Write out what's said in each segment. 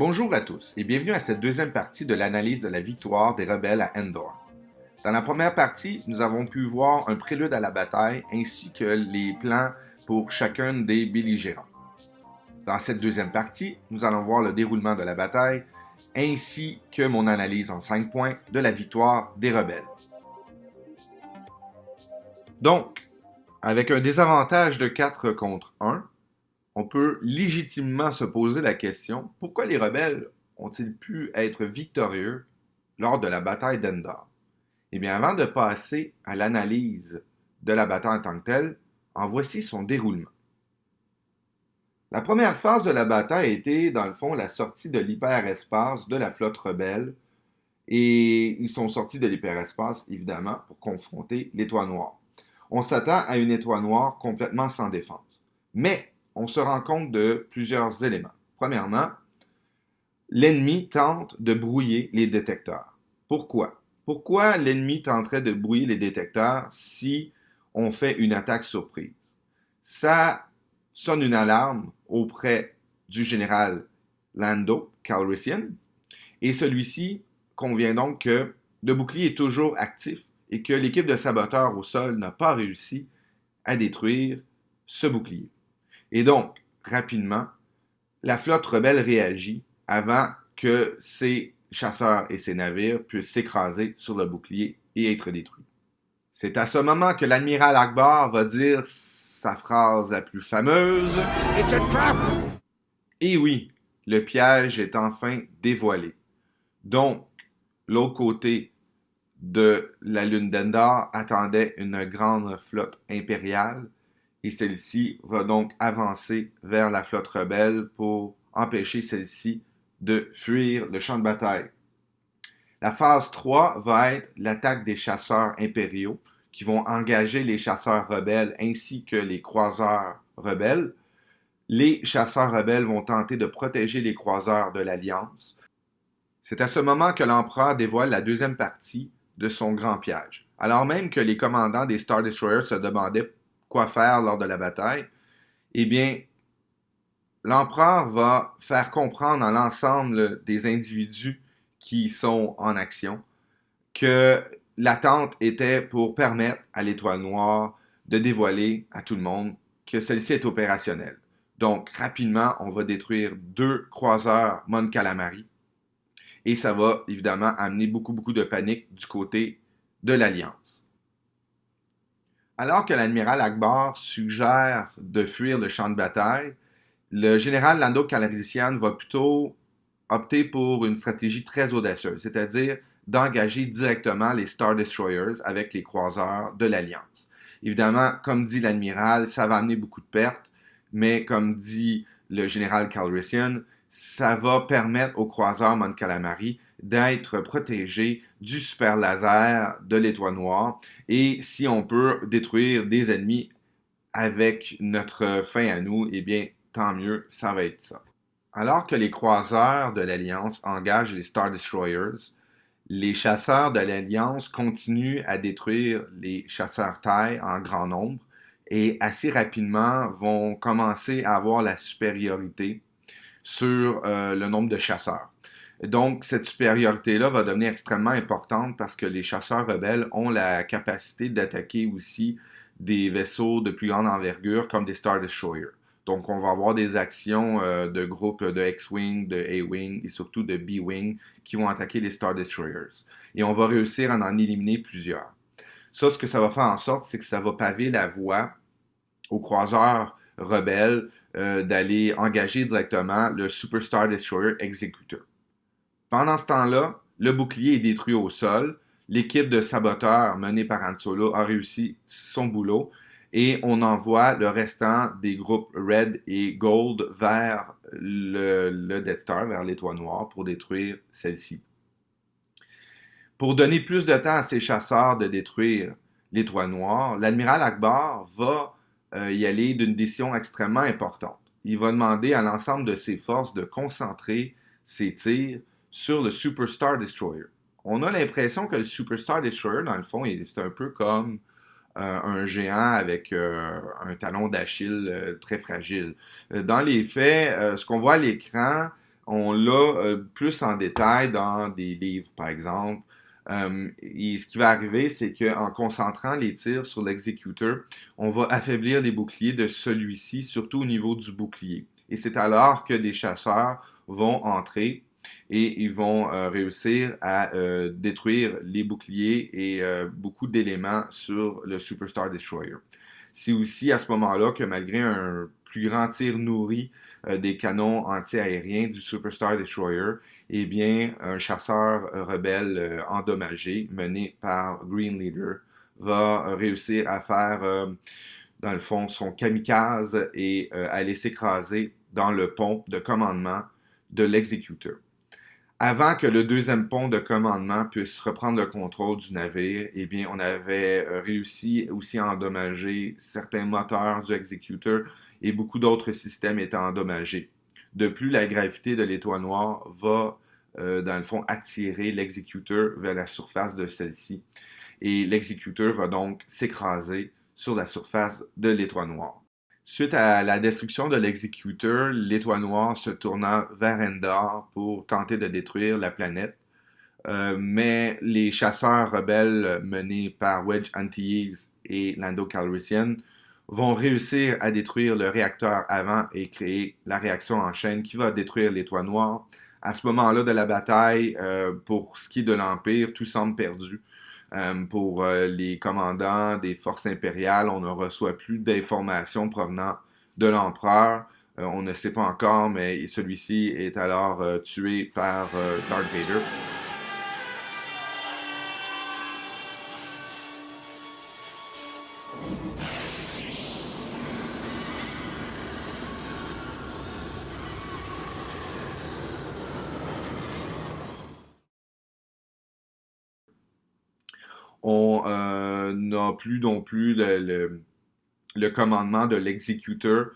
Bonjour à tous et bienvenue à cette deuxième partie de l'analyse de la victoire des rebelles à Endor. Dans la première partie, nous avons pu voir un prélude à la bataille ainsi que les plans pour chacun des belligérants. Dans cette deuxième partie, nous allons voir le déroulement de la bataille ainsi que mon analyse en 5 points de la victoire des rebelles. Donc, avec un désavantage de 4 contre 1, on peut légitimement se poser la question, pourquoi les rebelles ont-ils pu être victorieux lors de la bataille d'Endor? Eh bien, avant de passer à l'analyse de la bataille en tant que telle, en voici son déroulement. La première phase de la bataille a été, dans le fond, la sortie de l'hyperespace de la flotte rebelle, et ils sont sortis de l'hyperespace, évidemment, pour confronter l'Étoile Noire. On s'attend à une Étoile Noire complètement sans défense. Mais on se rend compte de plusieurs éléments. Premièrement, l'ennemi tente de brouiller les détecteurs. Pourquoi? Pourquoi l'ennemi tenterait de brouiller les détecteurs si on fait une attaque surprise? Ça sonne une alarme auprès du général Lando Calrissian et celui-ci convient donc que le bouclier est toujours actif et que l'équipe de saboteurs au sol n'a pas réussi à détruire ce bouclier. Et donc, rapidement, la flotte rebelle réagit avant que ses chasseurs et ses navires puissent s'écraser sur le bouclier et être détruits. C'est à ce moment que l'amiral Akbar va dire sa phrase la plus fameuse. « It's a trap! » Et oui, le piège est enfin dévoilé. Donc, l'autre côté de la lune d'Endor attendait une grande flotte impériale et celle-ci va donc avancer vers la flotte rebelle pour empêcher celle-ci de fuir le champ de bataille. La phase 3 va être l'attaque des chasseurs impériaux qui vont engager les chasseurs rebelles ainsi que les croiseurs rebelles. Les chasseurs rebelles vont tenter de protéger les croiseurs de l'Alliance. C'est à ce moment que l'empereur dévoile la deuxième partie de son grand piège. Alors même que les commandants des Star Destroyers se demandaient quoi faire lors de la bataille, eh bien, l'empereur va faire comprendre à l'ensemble des individus qui sont en action que l'attente était pour permettre à l'Étoile Noire de dévoiler à tout le monde que celle-ci est opérationnelle. Donc, rapidement, on va détruire 2 croiseurs Mon Calamari et ça va évidemment amener beaucoup de panique du côté de l'Alliance. Alors que l'amiral Akbar suggère de fuir le champ de bataille, le général Lando Calrissian va plutôt opter pour une stratégie très audacieuse, c'est-à-dire d'engager directement les Star Destroyers avec les croiseurs de l'Alliance. Évidemment, comme dit l'amiral, ça va amener beaucoup de pertes, mais comme dit le général Calrissian, ça va permettre aux croiseurs Mon Calamari d'être protégés du super laser de l'Étoile Noire et si on peut détruire des ennemis avec notre fin à nous, eh bien, tant mieux, ça va être ça. Alors que les croiseurs de l'Alliance engagent les Star Destroyers, les chasseurs de l'Alliance continuent à détruire les chasseurs taille en grand nombre et assez rapidement vont commencer à avoir la supériorité sur le nombre de chasseurs. Donc, cette supériorité-là va devenir extrêmement importante parce que les chasseurs rebelles ont la capacité d'attaquer aussi des vaisseaux de plus grande envergure comme des Star Destroyers. Donc, on va avoir des actions de groupes de X-Wing, de A-Wing et surtout de B-Wing qui vont attaquer les Star Destroyers. Et on va réussir à en éliminer plusieurs. Ça, ce que ça va faire en sorte, c'est que ça va paver la voie aux croiseurs rebelles d'aller engager directement le Super Star Destroyer Executor. Pendant ce temps-là, le bouclier est détruit au sol. L'équipe de saboteurs menée par Han Solo a réussi son boulot et on envoie le restant des groupes Red et Gold vers le Death Star, vers l'Étoile Noire, pour détruire celle-ci. Pour donner plus de temps à ses chasseurs de détruire l'Étoile Noire, l'amiral Akbar va y aller d'une décision extrêmement importante. Il va demander à l'ensemble de ses forces de concentrer ses tirs sur le Super Star Destroyer. On a l'impression que le Super Star Destroyer, dans le fond, c'est un peu comme un géant avec un talon d'Achille très fragile. Dans les faits, ce qu'on voit à l'écran, On l'a plus en détail dans des livres, par exemple. Et ce qui va arriver, c'est qu'en concentrant les tirs sur l'exécuteur, on va affaiblir les boucliers de celui-ci, surtout au niveau du bouclier. Et c'est alors que des chasseurs vont entrer et ils vont réussir à détruire les boucliers et beaucoup d'éléments sur le Superstar Destroyer. C'est aussi à ce moment-là que malgré un plus grand tir nourri des canons anti-aériens du Superstar Destroyer, eh bien, un chasseur rebelle endommagé, mené par Green Leader, va réussir à faire, dans le fond, son kamikaze et aller s'écraser dans le pont de commandement de l'exécuteur. Avant que le deuxième pont de commandement puisse reprendre le contrôle du navire, eh bien, on avait réussi aussi à endommager certains moteurs du exécuteur et beaucoup d'autres systèmes étaient endommagés. De plus, la gravité de l'étoile noire va, dans le fond, attirer l'exécuteur vers la surface de celle-ci. Et l'exécuteur va donc s'écraser sur la surface de l'étoile noire. Suite à la destruction de l'exécuteur, l'étoile noire se tourna vers Endor pour tenter de détruire la planète. Mais les chasseurs rebelles menés par Wedge Antilles et Lando Calrissian vont réussir à détruire le réacteur avant et créer la réaction en chaîne qui va détruire l'étoile noire. À ce moment-là de la bataille, pour ce qui est de l'Empire, tout semble perdu. Pour les commandants des forces impériales, on ne reçoit plus d'informations provenant de l'empereur. On ne sait pas encore, mais celui-ci est alors tué par Darth Vader. On n'a plus non plus le commandement de l'exécuteur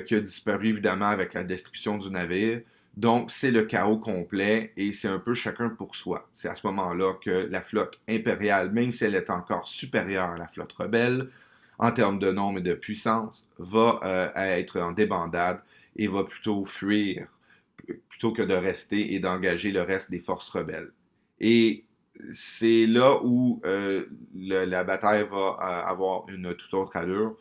qui a disparu évidemment avec la destruction du navire. Donc, c'est le chaos complet et c'est un peu chacun pour soi. C'est à ce moment-là que la flotte impériale, même si elle est encore supérieure à la flotte rebelle, en termes de nombre et de puissance, va être en débandade et va plutôt fuir plutôt que de rester et d'engager le reste des forces rebelles. Et c'est là où la bataille va avoir une toute autre allure.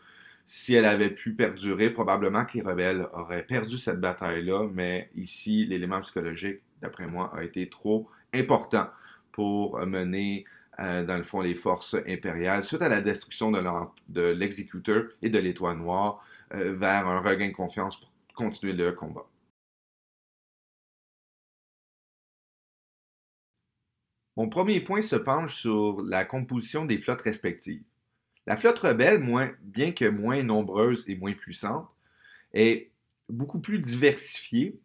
Si elle avait pu perdurer, probablement que les rebelles auraient perdu cette bataille-là, mais ici, l'élément psychologique, d'après moi, a été trop important pour mener, dans le fond, les forces impériales, suite à la destruction de l'exécuteur et de l'étoile noire, vers un regain de confiance pour continuer le combat. Mon premier point se penche sur la composition des flottes respectives. La flotte rebelle, bien que moins nombreuse et moins puissante, est beaucoup plus diversifiée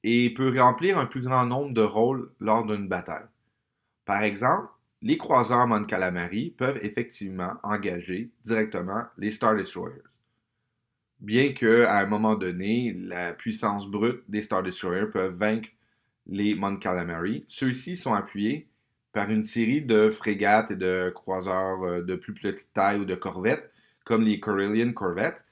et peut remplir un plus grand nombre de rôles lors d'une bataille. Par exemple, les croiseurs Mon Calamari peuvent effectivement engager directement les Star Destroyers. Bien qu'à un moment donné, la puissance brute des Star Destroyers peuvent vaincre les Mon Calamari, ceux-ci sont appuyés par une série de frégates et de croiseurs de plus petite taille ou de corvettes, comme les Corellian Corvettes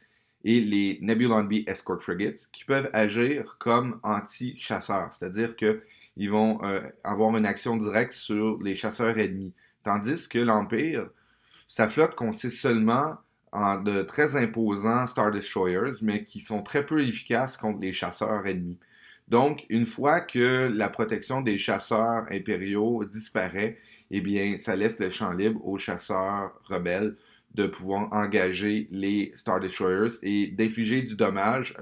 et les Nebulon B Escort Frigates, qui peuvent agir comme anti-chasseurs, c'est-à-dire qu'ils vont avoir une action directe sur les chasseurs ennemis. Tandis que l'Empire, sa flotte consiste seulement en de très imposants Star Destroyers, mais qui sont très peu efficaces contre les chasseurs ennemis. Donc, une fois que la protection des chasseurs impériaux disparaît, eh bien, ça laisse le champ libre aux chasseurs rebelles de pouvoir engager les Star Destroyers et d'infliger du dommage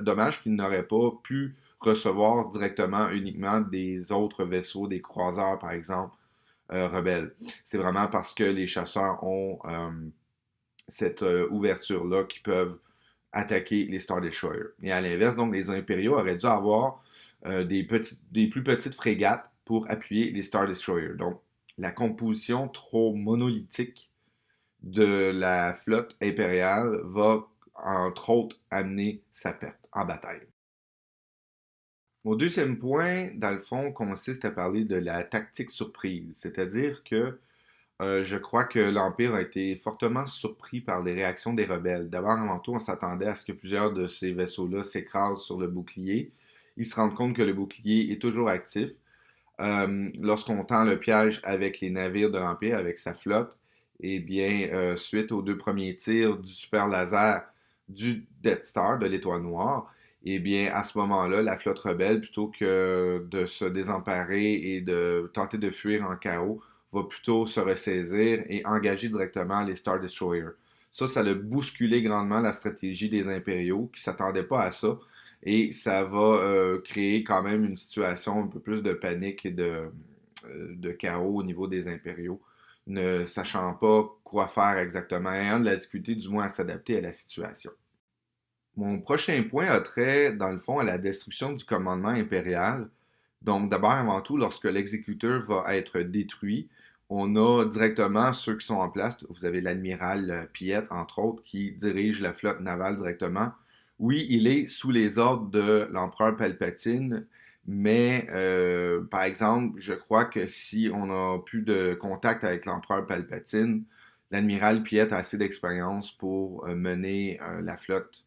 qu'ils n'auraient pas pu recevoir directement uniquement des autres vaisseaux, des croiseurs par exemple, rebelles. C'est vraiment parce que les chasseurs ont cette ouverture-là qui peuvent attaquer les Star Destroyers. Et à l'inverse, donc, les impériaux auraient dû avoir des plus petites frégates pour appuyer les Star Destroyers. Donc, la composition trop monolithique de la flotte impériale va, entre autres, amener sa perte en bataille. Mon deuxième point, dans le fond, consiste à parler de la tactique surprise, c'est-à-dire que je crois que l'Empire a été fortement surpris par les réactions des rebelles. D'abord, avant tout, on s'attendait à ce que plusieurs de ces vaisseaux-là s'écrasent sur le bouclier ils se rendent compte que le bouclier est toujours actif. Lorsqu'on tend le piège avec les navires de l'Empire, avec sa flotte, eh bien, suite aux 2 premiers tirs du super laser du Death Star, de l'Étoile Noire, eh bien, à ce moment-là, la flotte rebelle, plutôt que de se désemparer et de tenter de fuir en chaos, va plutôt se ressaisir et engager directement les Star Destroyers. Ça a bousculé grandement la stratégie des impériaux qui ne s'attendaient pas à ça. Et ça va créer quand même une situation un peu plus de panique et de chaos au niveau des impériaux, ne sachant pas quoi faire exactement, ayant de la difficulté du moins à s'adapter à la situation. Mon prochain point a trait, dans le fond, à la destruction du commandement impérial. Donc, d'abord, avant tout, lorsque l'exécuteur va être détruit, on a directement ceux qui sont en place. Vous avez l'amiral Piet, entre autres, qui dirige la flotte navale directement. Oui, il est sous les ordres de l'empereur Palpatine, mais par exemple, je crois que si on n'a plus de contact avec l'empereur Palpatine, l'amiral Piet a assez d'expérience pour mener la flotte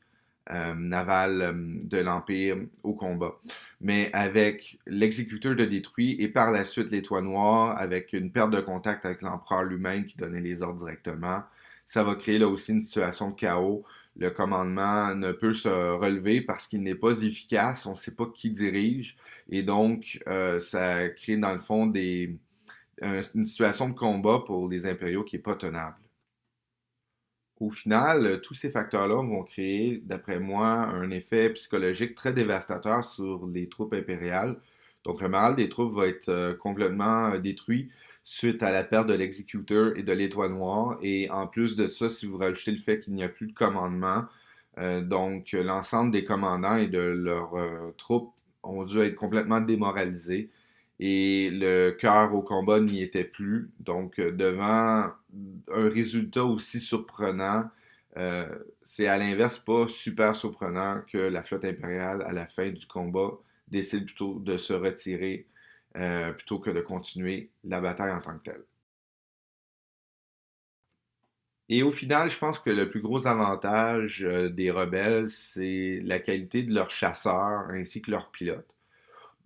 navale de l'Empire au combat. Mais avec l'exécuteur de détruit et par la suite l'Étoile Noire, avec une perte de contact avec l'empereur lui-même qui donnait les ordres directement, ça va créer là aussi une situation de chaos. Le commandement ne peut se relever parce qu'il n'est pas efficace, on ne sait pas qui dirige, et donc ça crée dans le fond une situation de combat pour les impériaux qui n'est pas tenable. Au final, tous ces facteurs-là vont créer, d'après moi, un effet psychologique très dévastateur sur les troupes impériales. Donc, le moral des troupes va être complètement détruit suite à la perte de l'exécuteur et de l'étoile noire. Et en plus de ça, si vous rajoutez le fait qu'il n'y a plus de commandement, donc l'ensemble des commandants et de leurs troupes ont dû être complètement démoralisés et le cœur au combat n'y était plus. Donc, devant un résultat aussi surprenant, c'est à l'inverse pas super surprenant que la flotte impériale, à la fin du combat, décide plutôt de se retirer plutôt que de continuer la bataille en tant que telle. Et au final, je pense que le plus gros avantage des rebelles, c'est la qualité de leurs chasseurs ainsi que leurs pilotes.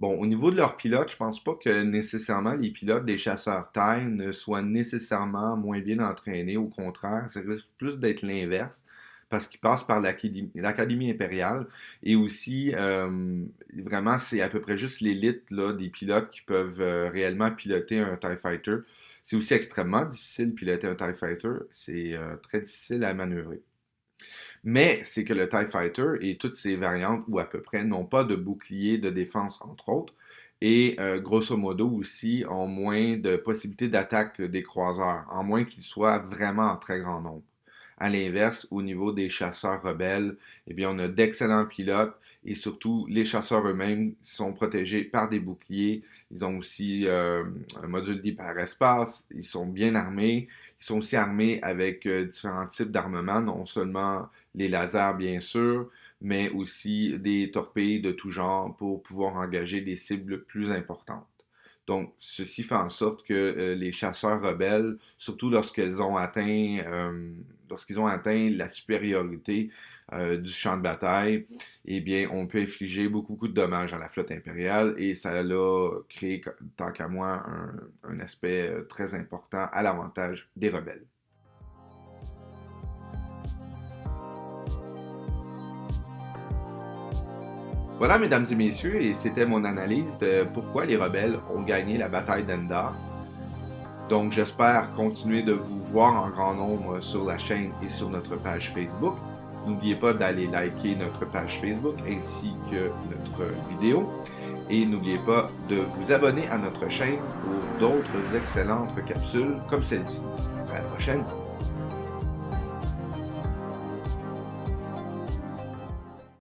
Bon, au niveau de leurs pilotes, je pense pas que nécessairement les pilotes des chasseurs taille ne soient nécessairement moins bien entraînés. Au contraire, ça risque plus d'être l'inverse parce qu'ils passent par l'Académie impériale et aussi, vraiment, c'est à peu près juste l'élite là, des pilotes qui peuvent réellement piloter un TIE Fighter. C'est aussi extrêmement difficile de piloter un TIE Fighter. C'est très difficile à manœuvrer. Mais c'est que le TIE Fighter et toutes ses variantes, ou à peu près, n'ont pas de bouclier de défense, entre autres, et grosso modo aussi ont moins de possibilités d'attaque des croiseurs, en moins qu'ils soient vraiment en très grand nombre. À l'inverse, au niveau des chasseurs rebelles, eh bien, on a d'excellents pilotes et surtout les chasseurs eux-mêmes sont protégés par des boucliers. Ils ont aussi un module d'hyperespace, ils sont bien armés, ils sont aussi armés avec différents types d'armements, non seulement les lasers bien sûr, mais aussi des torpilles de tout genre pour pouvoir engager des cibles plus importantes. Donc, ceci fait en sorte que les chasseurs rebelles, surtout lorsqu'ils ont atteint la supériorité du champ de bataille, eh bien, on peut infliger beaucoup de dommages à la flotte impériale et ça a créé, tant qu'à moi, un aspect très important à l'avantage des rebelles. Voilà, mesdames et messieurs, et c'était mon analyse de pourquoi les rebelles ont gagné la bataille d'Endar. Donc, j'espère continuer de vous voir en grand nombre sur la chaîne et sur notre page Facebook. N'oubliez pas d'aller liker notre page Facebook ainsi que notre vidéo. Et n'oubliez pas de vous abonner à notre chaîne pour d'autres excellentes capsules comme celle-ci. À la prochaine!